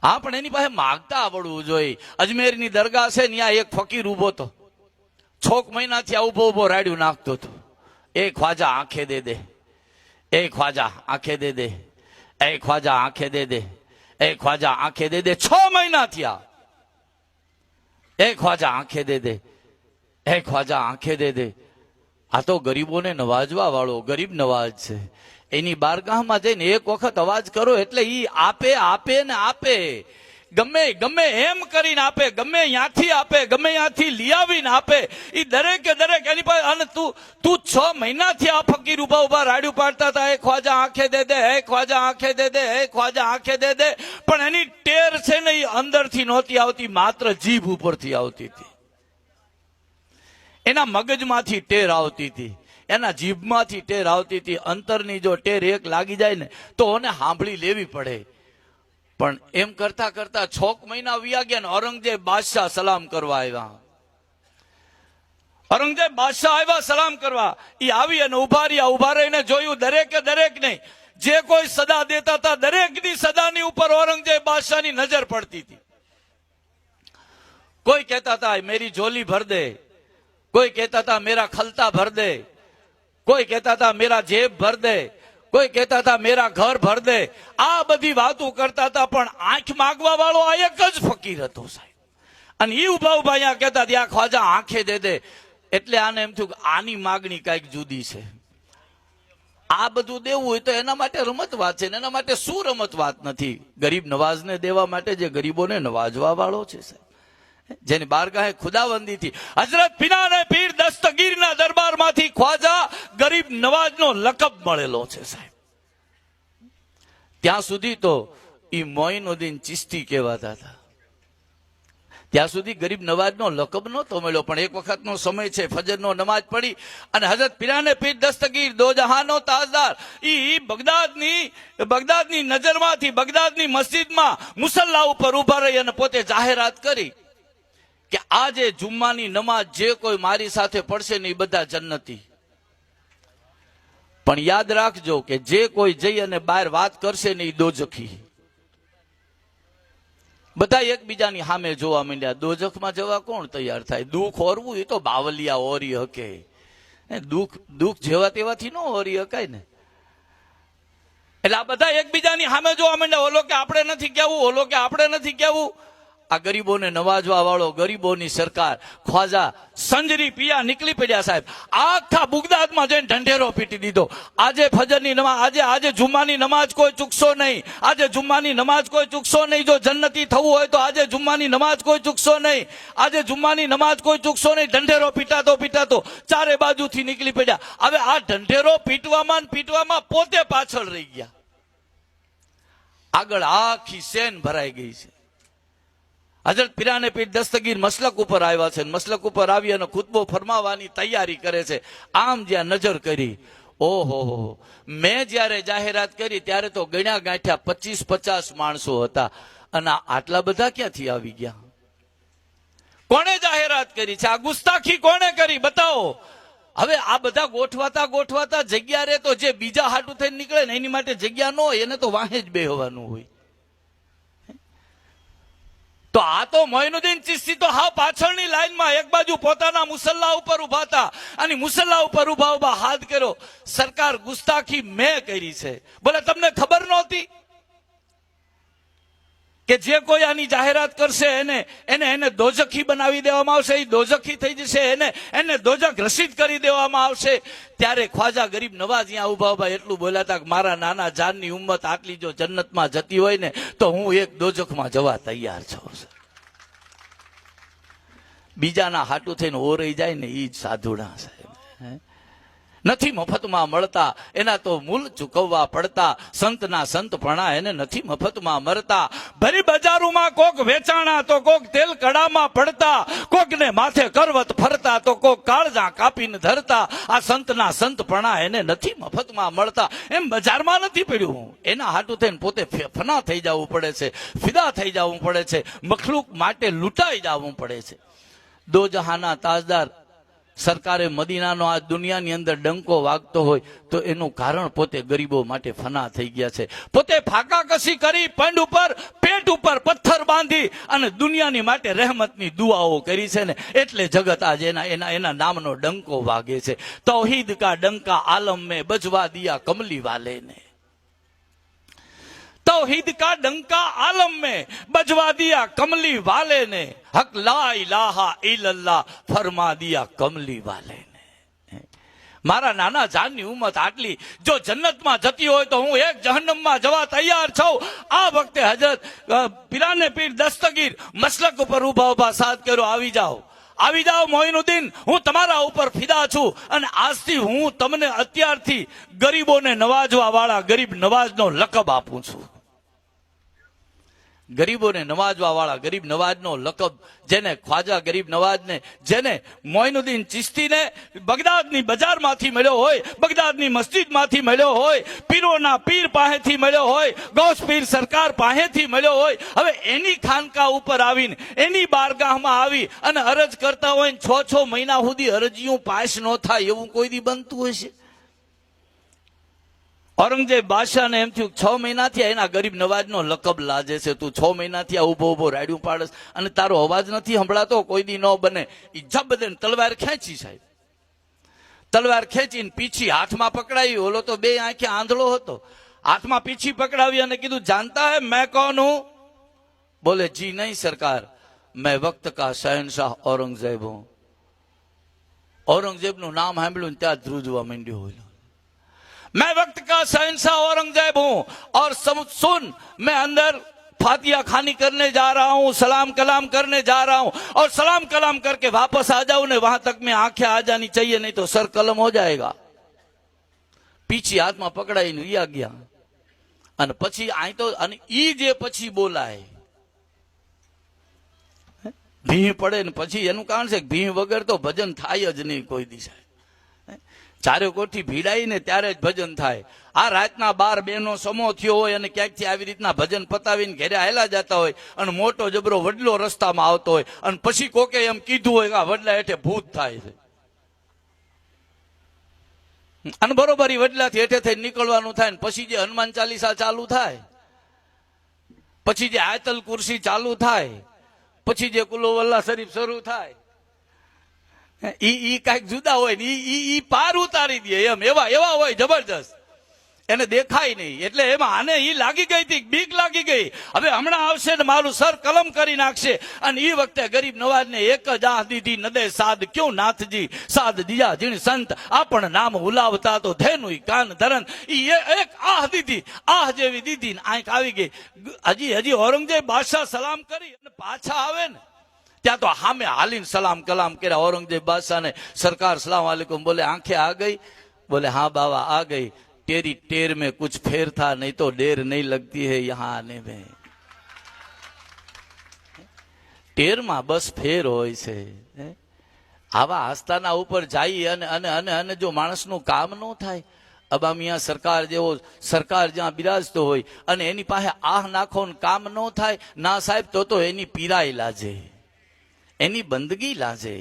હા, પણ એની પાસે માગતા આવડવું જોઈએ. અજમેરની દરગાહ છે, ત્યાં એક ફકીર ઉભો હતો. 6 મહિનાથી આ ઉભો ઉભો રાડ્યું નાખતો હતો. એ ખ્વાજા આંખે દે દે, એ ખ્વાજા આંખે દે દે, એ ખ્વાજા આંખે દે દે, એ ખ્વાજા આંખે દે દે. 6 મહિના થયા. એ ખ્વાજા આંખે દે દે, એ ખ્વાજા આંખે દે દે. આ તો ગરીબોને નવાજવા વાળો ગરીબ નવાજ છે. એની બારગાહમાં જઈને એક વખત અવાજ કરો એટલે ઈ આપે આપે ને આપે. ગમે ગમે એમ કરીને આપે, ગમે ત્યાંથી આપે, ગમે ત્યાંથી લઈ આવીને આપે. ઈ દરેકે દરેક એની પાસે. અને તું 6 મહિનાથી આ ફકીર ઉભા ઉભા રાડ્યું પાડતા હતા, એ ખ્વાજા આંખે દે દે, એ ખ્વાજા આંખે દે દે, એ ખ્વાજા આંખે દે દે. પણ એની ટેર છે ને એ અંદરથી નહોતી આવતી, માત્ર જીભ ઉપરથી આવતી હતી. એના મગજમાંથી ટેર આવતી હતી, એના જીભમાંથી ટેર આવતી હતી. અંતરની જો ટેર એક લાગી જાય ને તો એને સાંભળી લેવી પડે. પણ એમ કરતા કરતા 6 મહિના વ્યા ગયા ને ઔરંગઝેબ બાદશાહ સલામ કરવા આવ્યા. ઔરંગઝેબ બાદશાહ આવ્યા સલામ કરવા. એ આવી અને ઉભા રહ્યા. ઉભા રહીને જોયું દરેકે દરેક ને જે કોઈ સદા દેતા હતા દરેકની સદાની ઉપર ઔરંગઝેબ બાદશાહની નજર પડતી હતી. કોઈ કહેતા હતા મેરી ઝોલી ભર દે, કોઈ કહેતા હતા મેરા ખલતા ભર દે, કોઈ કહેતા હતા મેરા જેબ ભર દે, કોઈ કહેતા હતા મેરા ઘર ભર દે. આ બધી વાતો કરતા હતા. પણ આંખ માગવા વાળો આ એક જ ફકીર હતો સાહેબ. અને એ ઉભા ઉભા અહીંયા કહેતા ત્યાં ખ્વાજા આંખે દે દે. એટલે આને એમ થયું કે આની માગણી કઈક જુદી છે. આ બધું દેવું હોય તો એના માટે રમત વાત છે ને એના માટે શું રમત વાત નથી. ગરીબ નવાજને દેવા માટે જે ગરીબોને નવાજવા વાળો છે સાહેબ, જેની બારગાહે ખુદાવંદી થી હજરત પિનાને પીર દસ્તગીરના દરબારમાંથી ખ્વાજા ગરીબ નવાજનો લકબ મળેલો છે સાહેબ. ત્યાં સુધી તો ઈ મોઈનુદ્દીન ચિશ્તી કહેવાતા હતા. ત્યાં સુધી ગરીબ નવાજનો લકબ નહોતો મળ્યો. પણ એક વખતનો સમય છે, ફજરનો નમાજ પડી અને હજરત પિરાને પીર દસ્તગીર દો જહાનો તાજદાર ઈ બગદાદની નજરમાંથી બગદાદની મસ્જિદમાં મુસલ્લા ઉપર ઉભા રહી અને પોતે જાહેરાત કરી કે આજે જુમ્માની નમાજ જે કોઈ મારી સાથે પડશે ને એ બધા જન્નતી. પણ યાદ રાખજો કે જે કોઈ જઈ અને બહાર વાત કરશે ને એ દોજખી. બધા એકબીજાની સામે જોવા માંડ્યા. દોજખમાં જવા કોણ તૈયાર થાય? દુઃખ ઓરવું એ તો બાવલિયા ઓરી હકે. દુઃખ જેવા તેવાથી ન ઓરી હકાય ને. એટલે આ બધા એકબીજાની સામે જોવા માંડ્યા. ઓલો કે આપણે નથી કહેવું, ઓલો કે આપણે નથી કહેવું. આ ગરીબોને નવાજવા વાળો ગરીબોની સરકાર ખ્વાજા સંજરી પિયા નીકળી પડ્યા સાહેબ. આખા બગદાદમાં જઈને ઢંઢેરો પીટી દીધો. આજે ફજરની નમાજ, આજે જુમ્માની નમાજ કોઈ ચૂકશો નહીં, આજે જુમ્માની નમાજ કોઈ ચૂકશો નહીં. જો જન્નતી થવું હોય તો આજે જુમ્માની નમાજ કોઈ ચૂકશો નહીં, આજે જુમ્માની નમાજ કોઈ ચૂકશો નહીં. ઢંઢેરો પીટાતો ચારે બાજુથી નીકળી પડ્યા. હવે આ ઢંઢેરો પીટવામાં પોતે પાછળ રહી ગયા. આગળ આખી સેન ભરાઈ ગઈ છે. હજરત પિરાને પીર દસ્તગીર મસલક ઉપર આવ્યા છે. મસલક ઉપર આવી અને ખુતબો ફરમાવવાની તૈયારી કરે છે. આમ જ્યાં નજર કરી, ઓહો, મેં જયારે જાહેરાત કરી ત્યારે તો ગણ્યા ગાંઠ્યા 25-50 માણસો હતા. અને આટલા બધા ક્યાંથી આવી ગયા? કોણે જાહેરાત કરી છે? આ ગુસ્તાખી કોણે કરી? બતાવો. હવે આ બધા ગોઠવાતા જગ્યા રે તો જે બીજા હાટું થઈને નીકળે ને એની માટે જગ્યા ન હોય, એને તો વાહે જ બેહવાનું હોય. તો આ તો મોઈનુદ્દીન ચિશ્તી તો હા પાછળની લાઈનમાં એક બાજુ પોતાના મુસલ્લા ઉપર ઉભા હતા અને મુસલ્લા ઉપર ઉભા હાથ કર્યો. સરકાર ગુસ્તાખી મેં કરી છે. બોલે તમને ખબર નહોતી કે જે કોઈ આની જાહેરાત કરશે એને દોજખી બનાવી દેવામાં આવશે, એ દોજખી થઈ જશે, એને દોજખ રસીદ કરી દેવામાં આવશે. ત્યારે ખ્વાજા ગરીબ નવાજ અહીંયા ઉભા એટલું બોલ્યા હતા કે મારા નાના જાનની ઉમ્મત આટલી જો જન્નતમાં જતી હોય ને તો હું એક દોજખમાં જવા તૈયાર છું. બીજાના હાટું થઈને ઓરાઈ જાય ને એ જ સાધુડા સાહેબ. નથી મફતમાં મળતા, એના તો મૂલ ચૂકવવા પડતા. સંતના સંતપણા એને નથી મફતમાં મળતા. ભરી બજારોમાં કોક વેચાણા તો કોક તેલ કડામાં પડતા, કોકને માથે કરવત ફરતા તો કોક કાળજા કાપીને ધરતા. આ સંતના સંતપણા એને નથી મફતમાં મળતા. એમ બજારમાં નથી પડ્યું. એના હાટું થઈને પોતે ફના થઈ જવું પડે છે, ફિદા થઈ જવું પડે છે, મખલુક માટે લૂંટાઈ જવું પડે છે. દો જહાના તાજદાર સરકારે મદીનાનો આ દુનિયાની અંદર ડંકો વાગતો હોય તો એનું કારણ પોતે ગરીબો માટે ફના થઈ ગયા છે. પોતે ફાકા કસી કરી પંડ ઉપર પેટ ઉપર પથ્થર બાંધી અને દુનિયાની માટે રહેમતની દુઆઓ કરી છે ને એટલે જગત આજે એના નામનો ડંકો વાગે છે. તૌહીદ કા ડંકા આલમ में बजवा दिया कमली वाले ने, तौहीद का डंका आलम में बजवा दिया कमली वाले ने, हक ला इलाहा इल्लल्लाह फरमा दिया कमली वाले ने. મારા નાના જાનની ઉંમત આટલી જો જન્નતમાં જતી હોય તો હું એક જહન્નમમાં જવા તૈયાર છું. આ વખતે હજરત પીરાને પીર દસ્તગીર મસલક ઉપર ઉભા સાથ કર્યો, આવી જાઓ મોઇનુદ્દીન, હું તમારા ઉપર ફિદા છું અને આજથી હું તમને અત્યારથી ગરીબોને નવાજવા વાળા ગરીબ નવાજનો લકબ આપું છું. ગરીબોને નવાજવા વાળા ગરીબ નવાજનો લકબ જેને ખ્વાજા ગરીબ નવાજને, જેને મોઇનુદ્દીન ચિશ્તીને બગદાદની બજારમાંથી મળ્યો હોય, બગદાદની મસ્જિદમાંથી મળ્યો હોય, પીરોના પીર પાસેથી મળ્યો હોય, ગૌસ પીર સરકાર પાસેથી મળ્યો હોય, હવે એની ખાનકા ઉપર આવીને એની બારગાહમાં આવી અને અરજ કરતા હોય 6 મહિના સુધી અરજીઓ પાસ ન થાય એવું કોઈ દી બનતું હશે? ઔરંગઝેબ બાદશાહને એમ થયું 6 મહિનાથી એના ગરીબ નવાજનો લકબ લાજે છે, તું 6 મહિનાથી આ ઉભો રાડ્યું પાડસ અને તારો અવાજ નથી સંભળાતો, કોઈ દી ન બને. જબદન તલવાર ખેંચી, સાહેબ તલવાર ખેંચીને પીછી હાથમાં પકડાવી. ઓલો તો 2 આંખે આંધળો હતો, હાથમાં પીછી પકડાવી અને કીધું, જાનતા હૈ मैं कौन हूं? बोले जी नहीं सरकार, मैं वक्त का शहनशाह औरंगजेब हूं. औरंगजेबનું નામ સાંભળ્યું ત્યાં ધ્રુજવા માંડ્યો હોય. मैं वक्त का शहनशाह औरंगजेब हूं और सुन, मैं अंदर फातिया खानी करने जा रहा हूं, सलाम कलाम करने जा रहा हूं और सलाम कलाम करके वापस आ जाऊं ने वहां तक में आंखें आ जानी चाहिए, नहीं तो सर कलम हो जाएगा. पीछे हाथ में पकड़ाई रिया गया અને પછી આ તો અને ઈ જે પછી બોલાય ભીં પડે ને પછી એનું કારણ છે ભીં વગર તો ભજન થાય જ નહીં કોઈ દિશા. ચારે કોઠી ભીડાઈ ને ત્યારે જ ભજન થાય. આ રાતના 12 બહેનો સમો થયો હોય અને ક્યાંકથી આવી રીતના ભજન પતાવીને ઘરે આવેલા જતા હોય અને મોટો જબરો વડલો રસ્તામાં આવતો હોય અને પછી કોકે એમ કીધું હોય કે આ વડલા હેઠે ભૂત થાય છે અને બરોબર વડલાથી હેઠે થઈ નીકળવાનું થાય ને પછી જે હનુમાન ચાલીસા ચાલુ થાય, પછી જે આયતલ કુરસી ચાલુ થાય, પછી જે કુલો વલ્લા શરીફ શરૂ થાય, ઈ કઈક જુદા હોય ને ઈ પાર ઉતારી દે એમ, એવા હોય જબરજસ્ત, એને દેખાય નહીં. એટલે એમાં આને ઈ લાગી ગઈ હતી, બીક લાગી ગઈ, હવે હમણાં આવશે ને મારું સર કલમ કરી નાખશે. અને એ વખતે ગરીબ નવાજને એક જ આહ દીધી, નદે સાદ ક્યું નાથજી સાદ દિયા જીણ સંત આપણ નામ હુલાવતા તો ધેનું કાન ધરન. ઈ એક આહ દીધી, આહ જેવી દીધી ને આંખ આવી ગઈ. હજી ઔરંગઝેબ બાદશાહ સલામ કરી અને પાછા આવે ને ત્યાં તો હામે હાલીને સલામ કલામ કર્યા औरंगजेब बादशाह ने. सरकार सलाम वालेकुम. बोले आंखें आ गई? बोले हाँ बाबा आ गई. तेरी टेर में कुछ फेर था, नहीं तो देर नहीं लगती है यहाँ आने में. ટેર માં બસ ફેર હોય છે. આવા આસ્થાના ઉપર જઈ અને જો માણસનું કામ ન થાય, અબા મિયા સરકાર જેવો સરકાર જ્યાં બિરાજતો હોય અને એની પાસે આહ નાખો ને કામ ન થાય, ના સાહેબ તો એની પીરાઈ લાજે, એની બંદગી લાજે.